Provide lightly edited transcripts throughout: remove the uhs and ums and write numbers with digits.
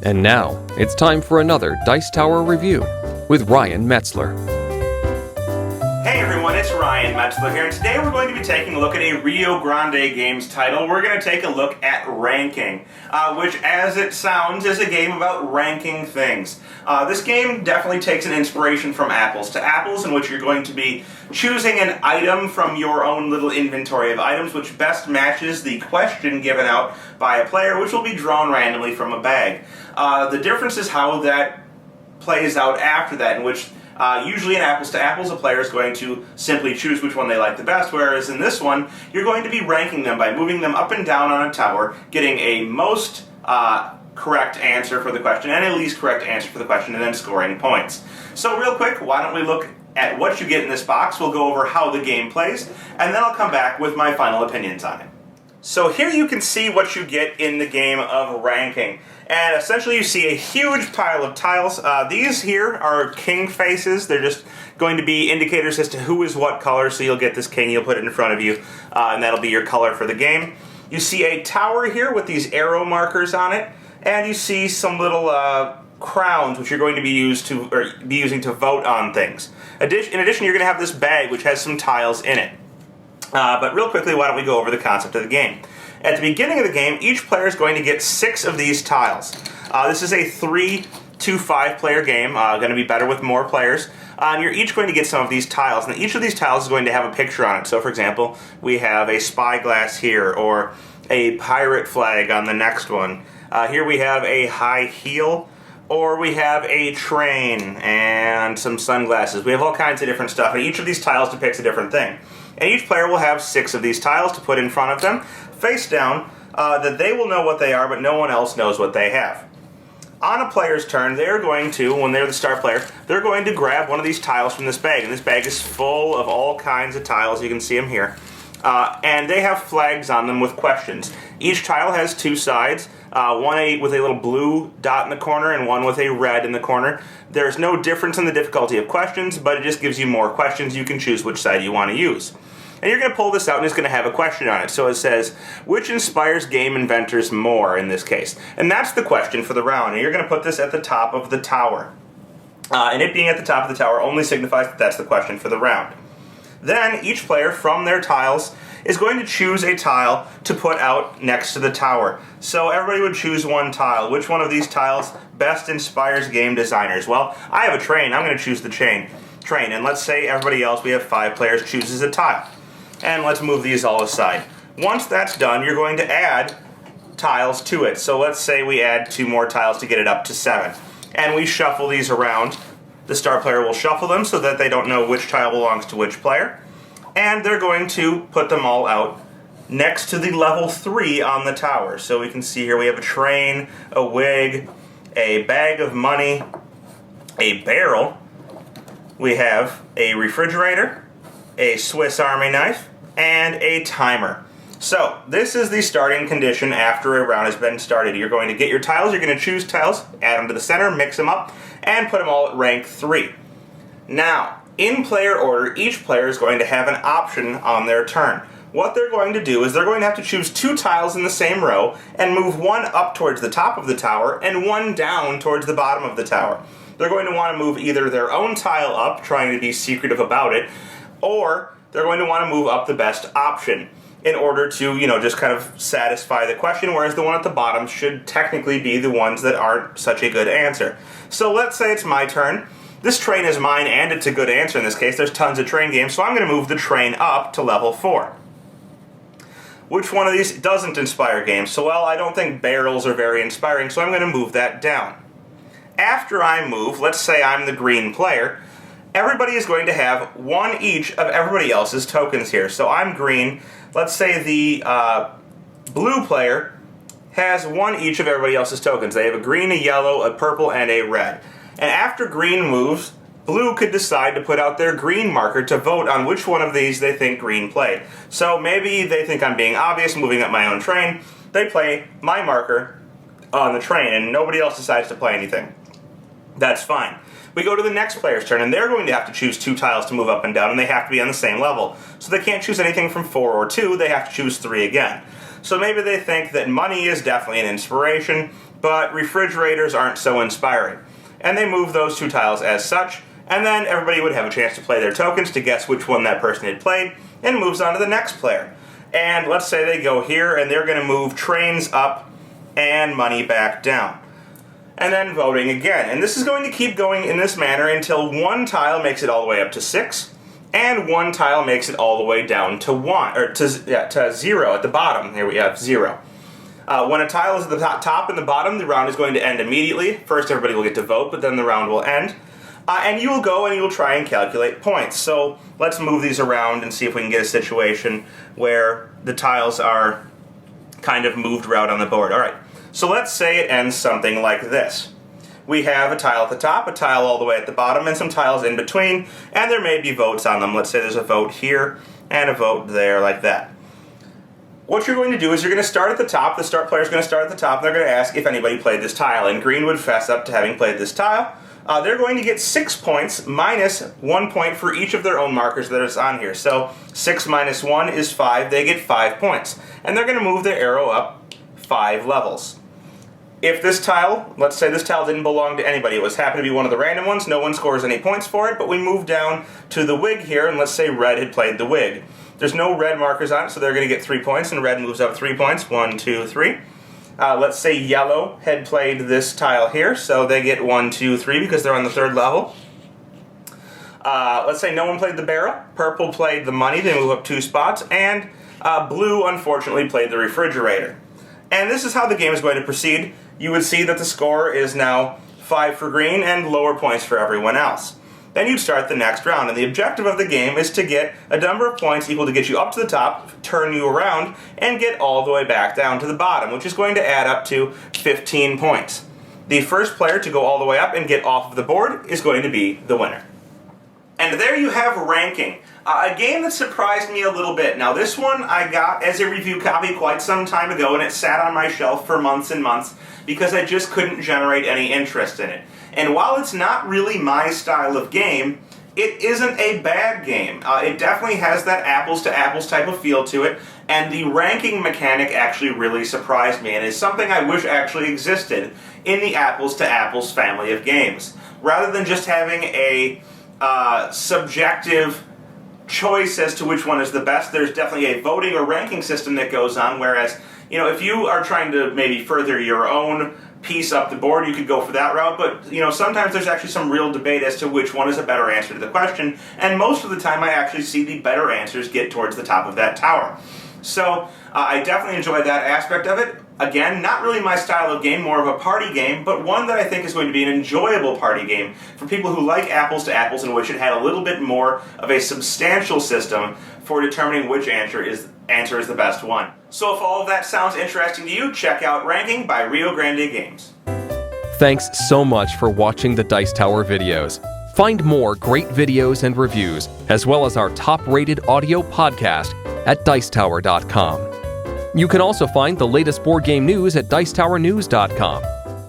And now, it's time for another Dice Tower review with Ryan Metzler. Hey everyone, it's Ryan Metzler here, and today we're going to be taking a look at a Rio Grande Games title. We're going to take a look at ranking, which, as it sounds, is a game about ranking things. This game definitely takes an inspiration from Apples to Apples, in which you're going to be choosing an item from your own little inventory of items, which best matches the question given out by a player, which will be drawn randomly from a bag. The difference is how that plays out after that, in which usually in Apples to Apples, a player is going to simply choose which one they like the best, whereas in this one, you're going to be ranking them by moving them up and down on a tower, getting a most correct answer for the question and a least correct answer for the question, and then scoring points. So real quick, why don't we look at what you get in this box. We'll go over how the game plays, and then I'll come back with my final opinions on it. So here you can see what you get in the game of ranking. And essentially you see a huge pile of tiles. These here are king faces. They're just going to be indicators as to who is what color. So you'll get this king, you'll put it in front of you, and that'll be your color for the game. You see a tower here with these arrow markers on it. And you see some little crowns which you're going to be using to vote on things. In addition, you're going to have this bag which has some tiles in it. But real quickly, why don't we go over the concept of the game. At the beginning of the game, each player is going to get 6 of these tiles. This is a 3 to 5 player game, going to be better with more players. And you're each going to get some of these tiles. And each of these tiles is going to have a picture on it. So for example, we have a spyglass here, or a pirate flag on the next one. Here we have a high heel, or we have a train and some sunglasses. We have all kinds of different stuff, and each of these tiles depicts a different thing. And each player will have 6 of these tiles to put in front of them, face down, that they will know what they are, but no one else knows what they have. On a player's turn, they're going to, when they're the star player, they're going to grab one of these tiles from this bag. And this bag is full of all kinds of tiles. You can see them here. And they have flags on them with questions. Each tile has 2 sides, one with a little blue dot in the corner and one with a red in the corner. There's no difference in the difficulty of questions, but it just gives you more questions. You can choose which side you want to use. And you're going to pull this out and it's going to have a question on it. So it says, which inspires game inventors more in this case? And that's the question for the round. And you're going to put this at the top of the tower. And it being at the top of the tower only signifies that that's the question for the round. Then each player from their tiles is going to choose a tile to put out next to the tower. So everybody would choose one tile. Which one of these tiles best inspires game designers? Well, I have a train. I'm going to choose the train. And let's say everybody else, we have 5 players, chooses a tile. And let's move these all aside. Once that's done, you're going to add tiles to it. So let's say we add 2 more tiles to get it up to 7. And we shuffle these around. The star player will shuffle them so that they don't know which tile belongs to which player. And they're going to put them all out next to the level 3 on the tower. So we can see here we have a train, a wig, a bag of money, a barrel. We have a refrigerator, a Swiss Army knife, and a timer. So this is the starting condition after a round has been started. You're going to get your tiles, you're going to choose tiles, add them to the center, mix them up, and put them all at rank 3. Now, in player order, each player is going to have an option on their turn. What they're going to do is they're going to have to choose 2 tiles in the same row and move one up towards the top of the tower and one down towards the bottom of the tower. They're going to want to move either their own tile up, trying to be secretive about it, or they're going to want to move up the best option in order to, just kind of satisfy the question, whereas the one at the bottom should technically be the ones that aren't such a good answer. So let's say it's my turn. This train is mine, and it's a good answer in this case. There's tons of train games, so I'm going to move the train up to level 4. Which one of these doesn't inspire games? So, well, I don't think barrels are very inspiring, so I'm going to move that down. After I move, let's say I'm the green player, everybody is going to have 1 each of everybody else's tokens here. So I'm green. Let's say the blue player has 1 each of everybody else's tokens. They have a green, a yellow, a purple, and a red. And after green moves, blue could decide to put out their green marker to vote on which one of these they think green played. So maybe they think I'm being obvious, moving up my own train. They play my marker on the train, and nobody else decides to play anything. That's fine. We go to the next player's turn, and they're going to have to choose 2 tiles to move up and down, and they have to be on the same level. So they can't choose anything from 4 or 2, they have to choose 3 again. So maybe they think that money is definitely an inspiration, but refrigerators aren't so inspiring. And they move those 2 tiles as such, and then everybody would have a chance to play their tokens to guess which one that person had played, and moves on to the next player. And let's say they go here, and they're going to move trains up and money back down. And then voting again. And this is going to keep going in this manner until 1 tile makes it all the way up to 6, and 1 tile makes it all the way down to 1, or to 0 at the bottom. Here we have 0. When a tile is at the top and the bottom, the round is going to end immediately. First, everybody will get to vote, but then the round will end. And you will go and you will try and calculate points. So let's move these around and see if we can get a situation where the tiles are kind of moved around on the board. All right, so let's say it ends something like this. We have a tile at the top, a tile all the way at the bottom, and some tiles in between, and there may be votes on them. Let's say there's a vote here and a vote there, like that. What you're going to do is you're going to start at the top. The start player is going to start at the top, and they're going to ask if anybody played this tile, and green would fess up to having played this tile. They're going to get 6 points minus 1 point for each of their own markers that is on here. So 6 minus 1 is 5. They get 5 points. And they're going to move their arrow up 5 levels. If this tile, let's say this tile didn't belong to anybody, it was happened to be one of the random ones, no one scores any points for it, but we move down to the wig here, and let's say red had played the wig. There's no red markers on it, so they're going to get 3 points, and red moves up 3 points. 1, 2, 3. Let's say yellow had played this tile here, so they get 1, 2, 3 because they're on the 3rd level. Let's say no one played the barrel. Purple played the money, they move up 2 spots, and blue unfortunately played the refrigerator. And this is how the game is going to proceed. You would see that the score is now 5 for green and lower points for everyone else. Then you'd start the next round, and the objective of the game is to get a number of points equal to get you up to the top, turn you around, and get all the way back down to the bottom, which is going to add up to 15 points. The first player to go all the way up and get off of the board is going to be the winner. And there you have ranking. A game that surprised me a little bit. Now this one I got as a review copy quite some time ago, and it sat on my shelf for months and months because I just couldn't generate any interest in it. And while it's not really my style of game, it isn't a bad game. It definitely has that apples to apples type of feel to it, and the ranking mechanic actually really surprised me, and is something I wish actually existed in the apples to apples family of games. Rather than just having a subjective choice as to which one is the best, there's definitely a voting or ranking system that goes on, whereas, you know, if you are trying to maybe further your own piece up the board, you could go for that route, but, you know, sometimes there's actually some real debate as to which one is a better answer to the question, and most of the time I actually see the better answers get towards the top of that tower. So, I definitely enjoy that aspect of it. Again, not really my style of game, more of a party game, but one that I think is going to be an enjoyable party game for people who like apples to apples, in which it had a little bit more of a substantial system for determining which answer is the best one. So if all of that sounds interesting to you, check out Ranking by Rio Grande Games. Thanks so much for watching the Dice Tower videos. Find more great videos and reviews, as well as our top-rated audio podcast at Dicetower.com. You can also find the latest board game news at Dicetowernews.com.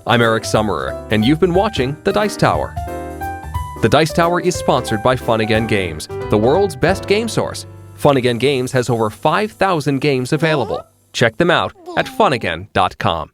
I'm Eric Summerer, and you've been watching The Dice Tower. The Dice Tower is sponsored by Fun Again Games, the world's best game source. Fun Again Games has over 5,000 games available. Check them out at funagain.com.